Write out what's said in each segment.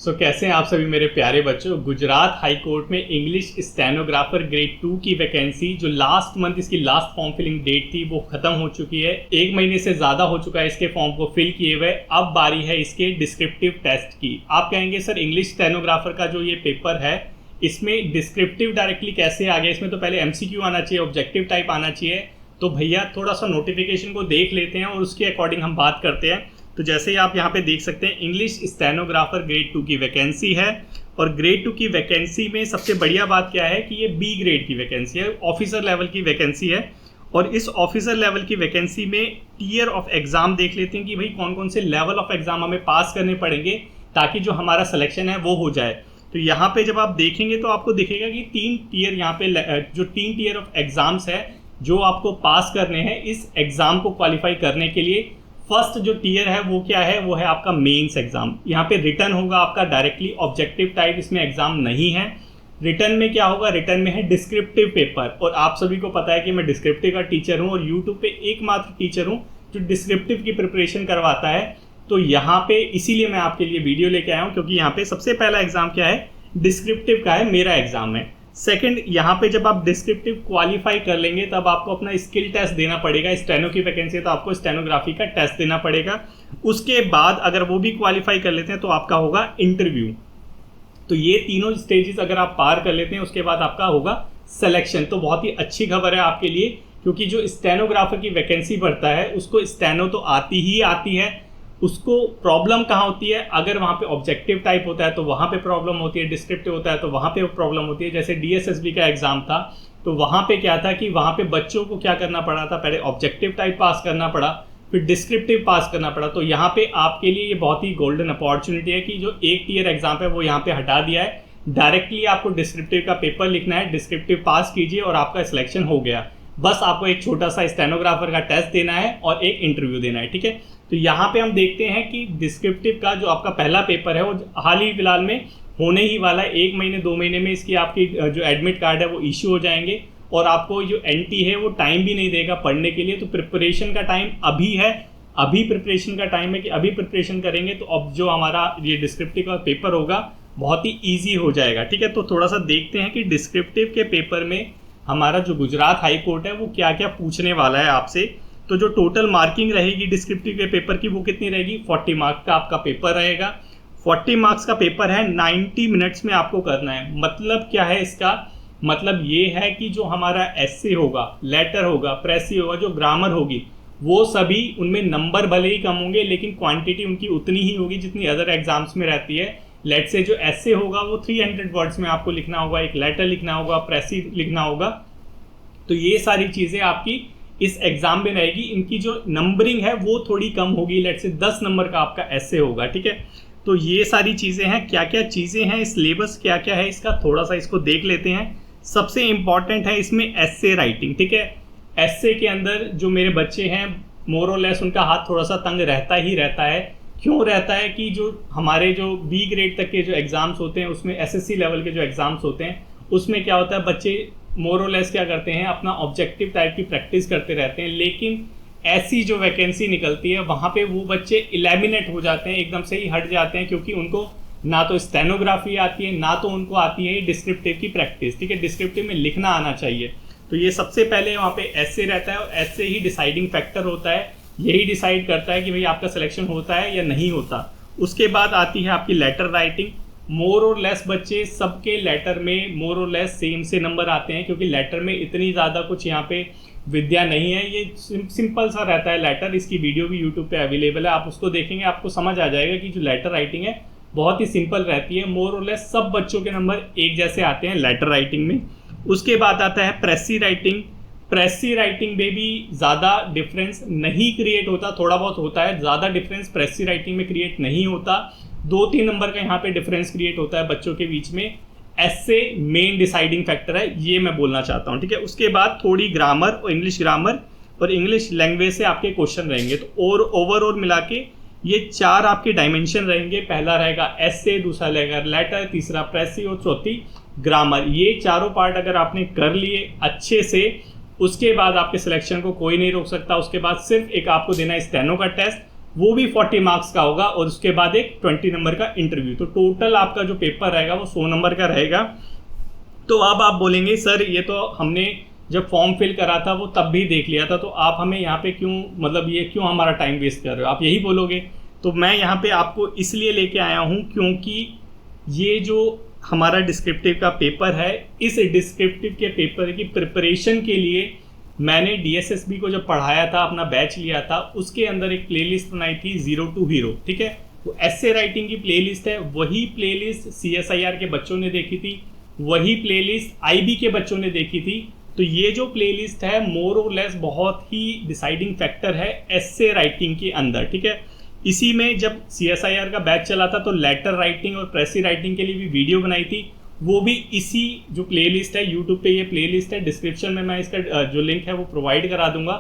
कैसे हैं आप सभी मेरे प्यारे बच्चों। गुजरात हाई कोर्ट में इंग्लिश स्टेनोग्राफर ग्रेड 2 की वैकेंसी जो लास्ट मंथ इसकी लास्ट फॉर्म फिलिंग डेट थी वो खत्म हो चुकी है। 1 महीने से ज़्यादा हो चुका है इसके फॉर्म को फिल किए हुए। अब बारी है इसके डिस्क्रिप्टिव टेस्ट की। आप कहेंगे सर इंग्लिश स्टेनोग्राफर का जो ये पेपर है इसमें डिस्क्रिप्टिव डायरेक्टली कैसे आ गया, इसमें तो पहले MCQ आना चाहिए, ऑब्जेक्टिव टाइप आना चाहिए। तो भैया थोड़ा सा नोटिफिकेशन को देख लेते हैं और उसके अकॉर्डिंग हम बात करते हैं। तो जैसे ही आप यहाँ पे देख सकते हैं इंग्लिश स्टेनोग्राफर ग्रेड 2 की वैकेंसी है और ग्रेड 2 की वैकेंसी में सबसे बढ़िया बात क्या है कि ये B ग्रेड की वैकेंसी है, ऑफिसर लेवल की वैकेंसी है। और इस ऑफिसर लेवल की वैकेंसी में टियर ऑफ एग्जाम देख लेते हैं कि भाई कौन कौन से लेवल ऑफ एग्जाम हमें पास करने पड़ेंगे ताकि जो हमारा सिलेक्शन है वो हो जाए। तो यहाँ पे जब आप देखेंगे तो आपको दिखेगा कि 3 टियर यहाँ पे जो 3 टियर ऑफ एग्जाम्स है जो आपको पास करने हैं इस एग्जाम को क्वालिफाई करने के लिए। फर्स्ट जो टियर है वो क्या है, वो है आपका मेंस एग्जाम। यहाँ पे रिटर्न होगा आपका डायरेक्टली, ऑब्जेक्टिव टाइप इसमें एग्जाम नहीं है। रिटर्न में क्या होगा, रिटर्न में है डिस्क्रिप्टिव पेपर। और आप सभी को पता है कि मैं डिस्क्रिप्टिव का टीचर हूँ और यूट्यूब पे एकमात्र टीचर हूँ जो डिस्क्रिप्टिव की प्रिपरेशन करवाता है। तो यहाँ पे इसीलिए मैं आपके लिए वीडियो लेके आया हूँ क्योंकि यहाँ पे सबसे पहला एग्जाम क्या है, डिस्क्रिप्टिव का है, मेरा एग्जाम है। सेकंड, यहाँ पे जब आप डिस्क्रिप्टिव क्वालिफाई कर लेंगे तब आपको अपना स्किल टेस्ट देना पड़ेगा। स्टेनो की वैकेंसी है तो आपको स्टेनोग्राफी का टेस्ट देना पड़ेगा। उसके बाद अगर वो भी क्वालिफाई कर लेते हैं तो आपका होगा इंटरव्यू। तो ये तीनों स्टेजेस अगर आप पार कर लेते हैं उसके बाद आपका होगा सिलेक्शन। तो बहुत ही अच्छी खबर है आपके लिए क्योंकि जो स्टेनोग्राफर की वैकेंसी भरता है उसको स्टेनो तो आती ही आती है। उसको प्रॉब्लम कहाँ होती है, अगर वहाँ पे ऑब्जेक्टिव टाइप होता है तो वहाँ पे प्रॉब्लम होती है, डिस्क्रिप्टिव होता है तो वहाँ पे प्रॉब्लम होती है। जैसे DSSB का एग्जाम था तो वहाँ पे क्या था कि वहाँ पे बच्चों को क्या करना पड़ा था, पहले ऑब्जेक्टिव टाइप पास करना पड़ा फिर डिस्क्रिप्टिव पास करना पड़ा। तो यहाँ पे आपके लिए ये बहुत ही गोल्डन अपॉर्चुनिटी है कि जो 1 टियर एग्जाम है वो यहाँ पे हटा दिया है। डायरेक्टली आपको डिस्क्रिप्टिव का पेपर लिखना है, डिस्क्रिप्टिव पास कीजिए और आपका सिलेक्शन हो गया। बस आपको एक छोटा सा स्टेनोग्राफर का टेस्ट देना है और एक इंटरव्यू देना है, ठीक है। तो यहाँ पे हम देखते हैं कि डिस्क्रिप्टिव का जो आपका पहला पेपर है वो हाल ही फिलहाल में होने ही वाला है। 1 महीने 2 महीने में इसकी आपकी जो एडमिट कार्ड है वो इश्यू हो जाएंगे और आपको जो NT है वो टाइम भी नहीं देगा पढ़ने के लिए। तो प्रिपरेशन का टाइम अभी है, अभी प्रिपरेशन का टाइम है कि अभी प्रिपरेशन करेंगे तो अब जो हमारा ये डिस्क्रिप्टिव का पेपर होगा बहुत ही ईजी हो जाएगा, ठीक है। तो थोड़ा सा देखते हैं कि डिस्क्रिप्टिव के पेपर में हमारा जो गुजरात हाई कोर्ट है वो क्या क्या पूछने वाला है आपसे। तो जो टोटल मार्किंग रहेगी डिस्क्रिप्टिव के पेपर की वो कितनी रहेगी, 40 मार्क्स का आपका पेपर रहेगा। 40 मार्क्स का पेपर है, 90 मिनट्स में आपको करना है। मतलब क्या है इसका, मतलब ये है कि जो हमारा एस्से होगा, लेटर होगा, प्रेसी होगा, जो ग्रामर होगी वो सभी उनमें नंबर भले ही कम होंगे लेकिन क्वांटिटी उनकी उतनी ही होगी जितनी अदर एग्जाम्स में रहती है। लेट से जो एस्से होगा वो 300 वर्ड्स में आपको लिखना होगा, एक लेटर लिखना होगा, प्रेसी लिखना होगा। तो ये सारी चीज़ें आपकी इस एग्जाम में रहेगी। इनकी जो नंबरिंग है वो थोड़ी कम होगी, लेट से 10 नंबर का आपका एस्से होगा, ठीक है। तो ये सारी चीज़ें हैं, क्या क्या चीज़ें हैं, सिलेबस क्या क्या है इसका थोड़ा सा इसको देख लेते हैं। सबसे इंपॉर्टेंट है इसमें एस्से राइटिंग, ठीक है। एस्से के अंदर जो मेरे बच्चे हैं मोर और लेस उनका हाथ थोड़ा सा तंग रहता ही रहता है। क्यों रहता है कि जो हमारे जो B ग्रेड तक के जो एग्ज़ाम्स होते हैं उसमें SSC लेवल के जो एग्ज़ाम्स होते हैं उसमें क्या होता है, बच्चे मोर और लेस क्या करते हैं, अपना ऑब्जेक्टिव टाइप की प्रैक्टिस करते रहते हैं। लेकिन ऐसी जो वैकेंसी निकलती है वहाँ पे वो बच्चे इलेमिनेट हो जाते हैं, एकदम से ही हट जाते हैं क्योंकि उनको ना तो स्टेनोग्राफी आती है ना तो उनको आती है डिस्क्रिप्टिव की प्रैक्टिस, ठीक है। डिस्क्रिप्टिव में लिखना आना चाहिए। तो ये सबसे पहले वहाँ पे एस्से रहता है और एस्से ही डिसाइडिंग फैक्टर होता है, यही डिसाइड करता है कि भाई आपका सिलेक्शन होता है या नहीं होता। उसके बाद आती है आपकी लेटर राइटिंग। मोर और लेस बच्चे सबके लेटर में मोर और लेस सेम से नंबर आते हैं क्योंकि लेटर में इतनी ज़्यादा कुछ यहाँ पे विद्या नहीं है, ये सिंपल सा रहता है लेटर। इसकी वीडियो भी यूट्यूब पे अवेलेबल है, आप उसको देखेंगे आपको समझ आ जाएगा कि जो लेटर राइटिंग है बहुत ही सिंपल रहती है। मोर और लेस सब बच्चों के नंबर एक जैसे आते हैं लेटर राइटिंग में। उसके बाद आता है प्रेसी राइटिंग। प्रेसी राइटिंग में भी ज़्यादा डिफरेंस नहीं क्रिएट होता, थोड़ा बहुत होता है, ज़्यादा डिफरेंस प्रेसी राइटिंग में क्रिएट नहीं होता। 2-3 नंबर का यहाँ पे डिफरेंस क्रिएट होता है बच्चों के बीच में। एस्से मेन डिसाइडिंग फैक्टर है, ये मैं बोलना चाहता हूँ, ठीक है। उसके बाद थोड़ी ग्रामर और इंग्लिश ग्रामर और इंग्लिश लैंग्वेज से आपके क्वेश्चन रहेंगे। तो और ओवरऑल मिला के ये 4 आपके डायमेंशन रहेंगे। पहला रहेगा एस्से, दूसरा रहेगा लेटर, तीसरा प्रेसी और चौथी ग्रामर। ये चारों पार्ट अगर आपने कर लिए अच्छे से उसके बाद आपके सिलेक्शन को कोई नहीं रोक सकता। उसके बाद सिर्फ एक आपको देना है स्टेनो का टेस्ट वो भी 40 मार्क्स का होगा और उसके बाद एक 20 नंबर का इंटरव्यू। तो टोटल आपका जो पेपर रहेगा वो 100 नंबर का रहेगा। तो अब आप बोलेंगे सर ये तो हमने जब फॉर्म फिल करा था वो तब भी देख लिया था, तो आप हमें यहाँ पे क्यों, मतलब ये क्यों हमारा टाइम वेस्ट कर रहे हो, आप यही बोलोगे। तो मैं यहाँ पे आपको इसलिए लेके आया हूँ क्योंकि ये जो हमारा डिस्क्रिप्टिव का पेपर है, इस डिस्क्रिप्टिव के पेपर की प्रिपरेशन के लिए मैंने DSSB को जब पढ़ाया था, अपना बैच लिया था, उसके अंदर एक प्लेलिस्ट बनाई थी 0 to हीरो, ठीक है। वो एस्से राइटिंग की प्लेलिस्ट है, वही प्लेलिस्ट CSIR के बच्चों ने देखी थी, वही प्लेलिस्ट IB के बच्चों ने देखी थी। तो ये जो प्लेलिस्ट है मोर और लेस बहुत ही डिसाइडिंग फैक्टर है एस्से राइटिंग के अंदर, ठीक है। इसी में जब CSIR का बैच चला था तो लेटर राइटिंग और प्रेसी राइटिंग के लिए भी वीडियो बनाई थी, वो भी इसी जो प्लेलिस्ट है, यूट्यूब पे ये प्लेलिस्ट है, डिस्क्रिप्शन में मैं इसका जो लिंक है वो प्रोवाइड करा दूंगा।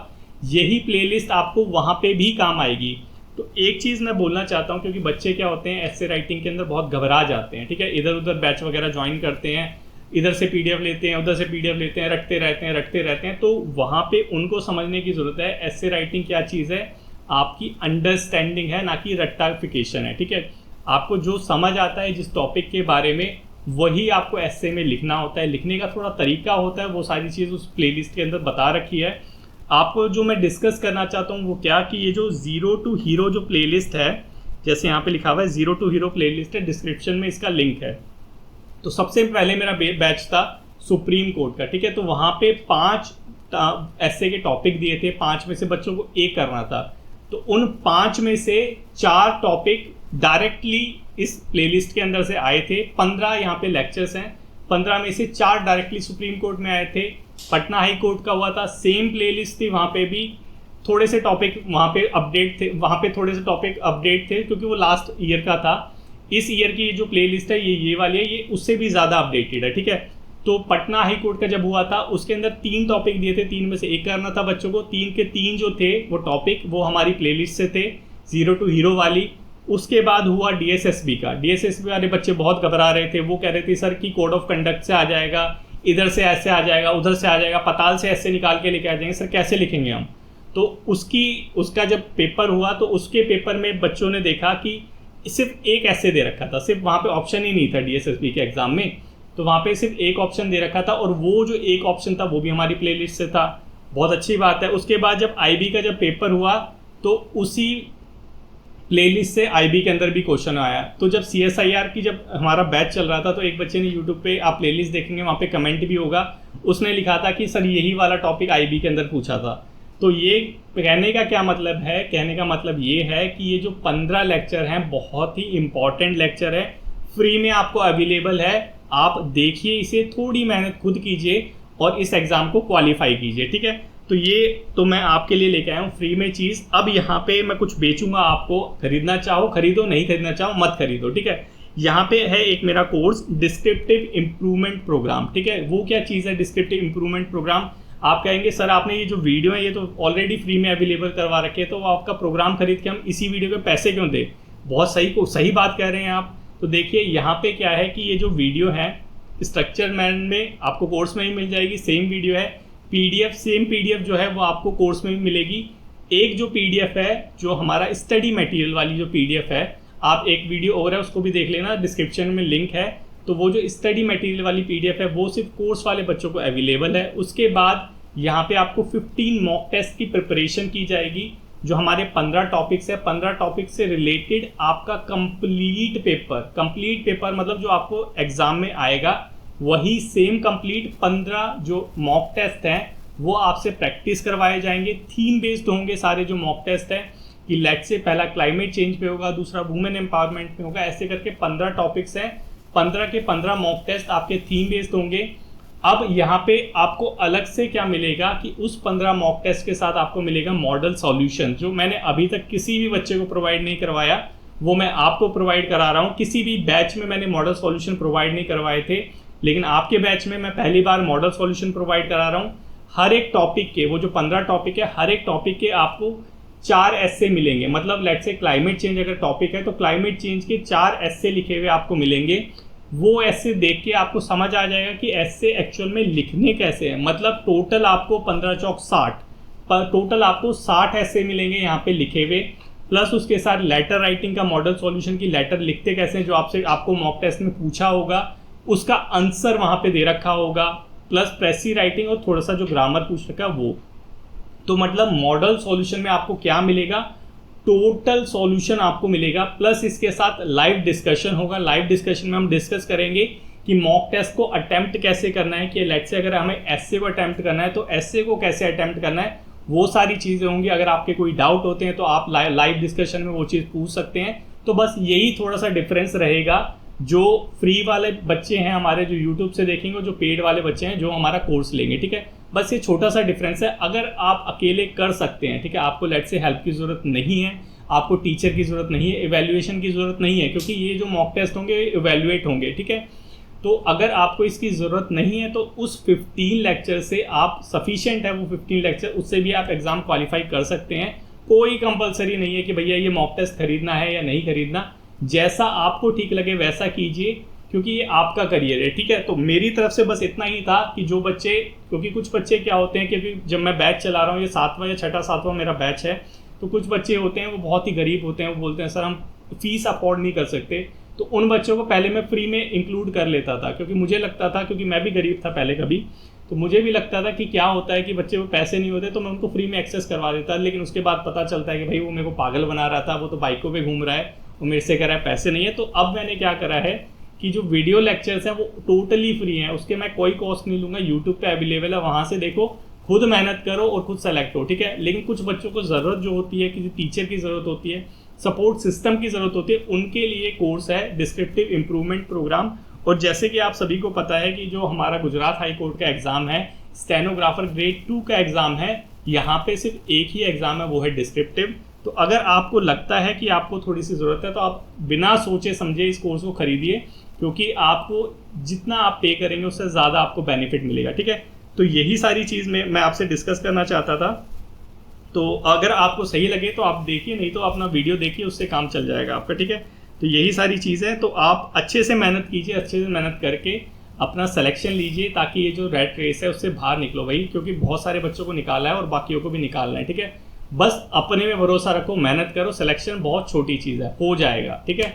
यही प्लेलिस्ट आपको वहाँ पे भी काम आएगी। तो एक चीज़ मैं बोलना चाहता हूँ, क्योंकि बच्चे क्या होते हैं एस्से राइटिंग के अंदर बहुत घबरा जाते हैं, ठीक है, इधर उधर बैच वगैरह ज्वाइन करते हैं, इधर से PDF लेते हैं, उधर से PDF लेते हैं, रखते रहते हैं। तो वहाँ पे उनको समझने की ज़रूरत है एस्से राइटिंग क्या चीज़ है, आपकी अंडरस्टैंडिंग है, ना कि रट्टाफिकेशन है, ठीक है। आपको जो समझ आता है जिस टॉपिक के बारे में, वही आपको एस्से में लिखना होता है। लिखने का थोड़ा तरीका होता है, वो सारी चीज़ उस प्लेलिस्ट के अंदर बता रखी है। आपको जो मैं डिस्कस करना चाहता हूँ वो क्या, कि ये जो 0 to हीरो जो प्लेलिस्ट है, जैसे यहाँ पे लिखा हुआ है 0 to हीरो प्लेलिस्ट है, डिस्क्रिप्शन में इसका लिंक है। तो सबसे पहले मेरा बैच था सुप्रीम कोर्ट का, ठीक है। तो वहाँ पे 5 एस्से के टॉपिक दिए थे, 5 में से बच्चों को एक करना था। तो उन 5 में से 4 टॉपिक डायरेक्टली इस प्लेलिस्ट के अंदर से आए थे। 15 यहाँ पे लेक्चर्स हैं, 15 में से 4 डायरेक्टली सुप्रीम कोर्ट में आए थे। पटना हाई कोर्ट का हुआ था, सेम प्लेलिस्ट थी, वहाँ पे भी थोड़े से टॉपिक वहाँ पे अपडेट थे, वहाँ पे थोड़े से टॉपिक अपडेट थे क्योंकि वो लास्ट ईयर का था। इस ईयर की जो प्लेलिस्ट है ये वाली है, ये उससे भी ज़्यादा अपडेटेड है, ठीक है। तो पटना हाई कोर्ट का जब हुआ था उसके अंदर 3 टॉपिक दिए थे, 3 में से एक करना था बच्चों को। 3 के 3 जो थे वो टॉपिक वो हमारी प्लेलिस्ट से थे, 0 to हीरो वाली। उसके बाद हुआ DSSB का। DSSB वाले बच्चे बहुत घबरा रहे थे, वो कह रहे थे सर कि कोड ऑफ कंडक्ट से आ जाएगा, इधर से ऐसे आ जाएगा, उधर से आ जाएगा, पताल से ऐसे निकाल के लेके आ जाएंगे, सर कैसे लिखेंगे हम। तो उसका जब पेपर हुआ तो उसके पेपर में बच्चों ने देखा कि सिर्फ एक ऐसे दे रखा था, सिर्फ वहाँ पे ऑप्शन ही नहीं था DSSB के एग्जाम में, तो वहाँ पे सिर्फ एक ऑप्शन दे रखा था, और वो जो एक ऑप्शन था वो भी हमारी प्लेलिस्ट से था। बहुत अच्छी बात है। उसके बाद जब IB का जब पेपर हुआ तो उसी प्लेलिस्ट से IB के अंदर भी क्वेश्चन आया। तो जब CSIR की जब हमारा बैच चल रहा था तो एक बच्चे ने यूट्यूब पे, आप प्लेलिस्ट देखेंगे वहाँ पे कमेंट भी होगा, उसने लिखा था कि सर यही वाला टॉपिक IB के अंदर पूछा था। तो ये कहने का क्या मतलब है, कहने का मतलब ये है कि ये जो 15 लेक्चर हैं बहुत ही इंपॉर्टेंट लेक्चर है, फ्री में आपको अवेलेबल है। आप देखिए इसे, थोड़ी मेहनत खुद कीजिए और इस एग्ज़ाम को क्वालिफाई कीजिए, ठीक है। तो ये तो मैं आपके लिए लेके आया हूँ फ्री में चीज़। अब यहाँ पे मैं कुछ बेचूंगा आपको, खरीदना चाहो खरीदो, नहीं खरीदना चाहो मत खरीदो, ठीक है। यहाँ पे है एक मेरा कोर्स डिस्क्रिप्टिव इम्प्रूवमेंट प्रोग्राम, ठीक है। वो क्या चीज़ है डिस्क्रिप्टिव इम्प्रूवमेंट प्रोग्राम? आप कहेंगे सर आपने ये जो वीडियो है ये तो ऑलरेडी फ्री में अवेलेबल करवा रखे है, तो आपका प्रोग्राम खरीद के हम इसी वीडियो के पैसे क्यों दें? बहुत सही बात कह रहे हैं आप। तो देखिए यहाँ पे क्या है कि ये जो वीडियो है स्ट्रक्चर मैन में आपको कोर्स में ही मिल जाएगी, सेम वीडियो है। PDF सेम PDF जो है वो आपको कोर्स में भी मिलेगी। एक जो PDF है जो हमारा स्टडी मटेरियल वाली जो PDF है, आप एक वीडियो और है उसको भी देख लेना, डिस्क्रिप्शन में लिंक है। तो वो जो स्टडी मटेरियल वाली PDF है वो सिर्फ कोर्स वाले बच्चों को अवेलेबल है। उसके बाद यहाँ पे आपको 15 मॉक टेस्ट की प्रिपरेशन की जाएगी, जो हमारे 15 टॉपिक्स है। 15 टॉपिक से रिलेटेड आपका कंप्लीट पेपर मतलब जो आपको एग्जाम में आएगा वही सेम कंप्लीट 15 जो मॉक टेस्ट हैं वो आपसे प्रैक्टिस करवाए जाएंगे। थीम बेस्ड होंगे सारे जो मॉक टेस्ट हैं, कि लेट से पहला क्लाइमेट चेंज पे होगा, दूसरा वुमेन एम्पावरमेंट पे होगा, ऐसे करके 15 टॉपिक्स हैं। 15 के 15 मॉक टेस्ट आपके थीम बेस्ड होंगे। अब यहाँ पे आपको अलग से क्या मिलेगा कि उस 15 मॉक टेस्ट के साथ आपको मिलेगा मॉडल सॉल्यूशन, जो मैंने अभी तक किसी भी बच्चे को प्रोवाइड नहीं करवाया, वो मैं आपको प्रोवाइड करा रहा हूँ। किसी भी बैच में मैंने मॉडल सॉल्यूशन प्रोवाइड नहीं करवाए थे, लेकिन आपके बैच में मैं पहली बार मॉडल सॉल्यूशन प्रोवाइड करा रहा हूँ। हर एक टॉपिक के, वो जो 15 टॉपिक है, हर एक टॉपिक के आपको 4 ऐसे मिलेंगे। मतलब लेट से क्लाइमेट चेंज अगर टॉपिक है तो क्लाइमेट चेंज के 4 ऐसे लिखे हुए आपको मिलेंगे। वो ऐसे देख के आपको समझ आ जाएगा कि ऐसे एक्चुअल में लिखने कैसे हैं। मतलब टोटल आपको 15 चौक 60, पर टोटल आपको 60 ऐसे मिलेंगे यहाँ पे लिखे हुए। प्लस उसके साथ लेटर राइटिंग का मॉडल सॉल्यूशन की लेटर लिखते कैसे हैं जो आपको मॉक टेस्ट में पूछा होगा उसका आंसर वहां पे दे रखा होगा, प्लस प्रेसी राइटिंग और थोड़ा सा जो ग्रामर पूछ रखा है वो। तो मतलब मॉडल सॉल्यूशन में आपको क्या मिलेगा, टोटल सॉल्यूशन आपको मिलेगा, प्लस इसके साथ लाइव डिस्कशन होगा। लाइव डिस्कशन में हम डिस्कस करेंगे कि मॉक टेस्ट को अटेम्प्ट कैसे करना है, कि लेट्स से अगर हमें एस्से को अटेम्प्ट करना है तो एस्से को कैसे अटेम्प्ट करना है, वो सारी चीज़ें होंगी। अगर आपके कोई डाउट होते हैं तो आप लाइव डिस्कशन में वो चीज़ पूछ सकते हैं। तो बस यही थोड़ा सा डिफरेंस रहेगा, जो फ्री वाले बच्चे हैं हमारे जो यूट्यूब से देखेंगे और जो पेड वाले बच्चे हैं जो हमारा कोर्स लेंगे, ठीक है। बस ये छोटा सा डिफरेंस है। अगर आप अकेले कर सकते हैं, ठीक है, आपको लेट्स से हेल्प की ज़रूरत नहीं है, आपको टीचर की ज़रूरत नहीं है, इवैल्यूएशन की ज़रूरत नहीं है, क्योंकि ये जो मॉक टेस्ट होंगे इवैल्यूएट होंगे, ठीक है। तो अगर आपको इसकी ज़रूरत नहीं है तो उस 15 लेक्चर से आप सफिशिएंट है, वो 15 लेक्चर उससे भी आप एग्ज़ाम क्वालिफाई कर सकते हैं। कोई कंपलसरी नहीं है कि भैया ये मॉक टेस्ट खरीदना है या नहीं खरीदना, जैसा आपको ठीक लगे वैसा कीजिए, क्योंकि ये आपका करियर है, ठीक है। तो मेरी तरफ से बस इतना ही था कि जो बच्चे, क्योंकि कुछ बच्चे क्या होते हैं, क्योंकि जब मैं बैच चला रहा हूँ, ये 7वां या 6ठा 7वां मेरा बैच है, तो कुछ बच्चे होते हैं वो बहुत ही गरीब होते हैं, वो बोलते हैं सर हम फीस अफोर्ड नहीं कर सकते। तो उन बच्चों को पहले मैं फ्री में इंक्लूड कर लेता था, क्योंकि मुझे लगता था, क्योंकि मैं भी गरीब था पहले कभी, तो मुझे भी लगता था कि क्या होता है कि बच्चे को पैसे नहीं होते तो मैं उनको फ्री में एक्सेस करवा देता। लेकिन उसके बाद पता चलता है कि भाई वो मेरे को पागल बना रहा था, वो तो बाइकों पे घूम रहा है, वो मेरे से कह रहा है पैसे नहीं है। तो अब मैंने क्या करा है कि जो वीडियो लेक्चर्स हैं वो टोटली फ्री हैं, उसके मैं कोई कॉस्ट नहीं लूँगा, यूट्यूब पे अवेलेबल है, वहाँ से देखो, खुद मेहनत करो और खुद सेलेक्ट हो, ठीक है। लेकिन कुछ बच्चों को ज़रूरत जो होती है, किसी टीचर की ज़रूरत होती है, सपोर्ट सिस्टम की ज़रूरत होती है, उनके लिए कोर्स है डिस्क्रिप्टिव इम्प्रूवमेंट प्रोग्राम। और जैसे कि आप सभी को पता है कि जो हमारा गुजरात हाई कोर्ट का एग्ज़ाम है, स्टेनोग्राफर ग्रेड 2 का एग्ज़ाम है, यहाँ पे सिर्फ एक ही एग्ज़ाम है, वो है डिस्क्रिप्टिव। तो अगर आपको लगता है कि आपको थोड़ी सी ज़रूरत है तो आप बिना सोचे समझे इस कोर्स को खरीदिए, क्योंकि आपको जितना आप पे करेंगे उससे ज़्यादा आपको बेनिफिट मिलेगा, ठीक है। तो यही सारी चीज़ मैं आपसे डिस्कस करना चाहता था। तो अगर आपको सही लगे तो आप देखिए, नहीं तो अपना वीडियो देखिए, उससे काम चल जाएगा आपका, ठीक है। तो यही सारी चीज़ है। तो आप अच्छे से मेहनत कीजिए, अच्छे से मेहनत करके अपना सिलेक्शन लीजिए, ताकि ये जो रेट रेस है उससे बाहर निकलो भाई, क्योंकि बहुत सारे बच्चों को निकाला है और बाकियों को भी निकालना है, ठीक है। बस अपने में भरोसा रखो, मेहनत करो, सिलेक्शन बहुत छोटी चीज़ है, हो जाएगा, ठीक है।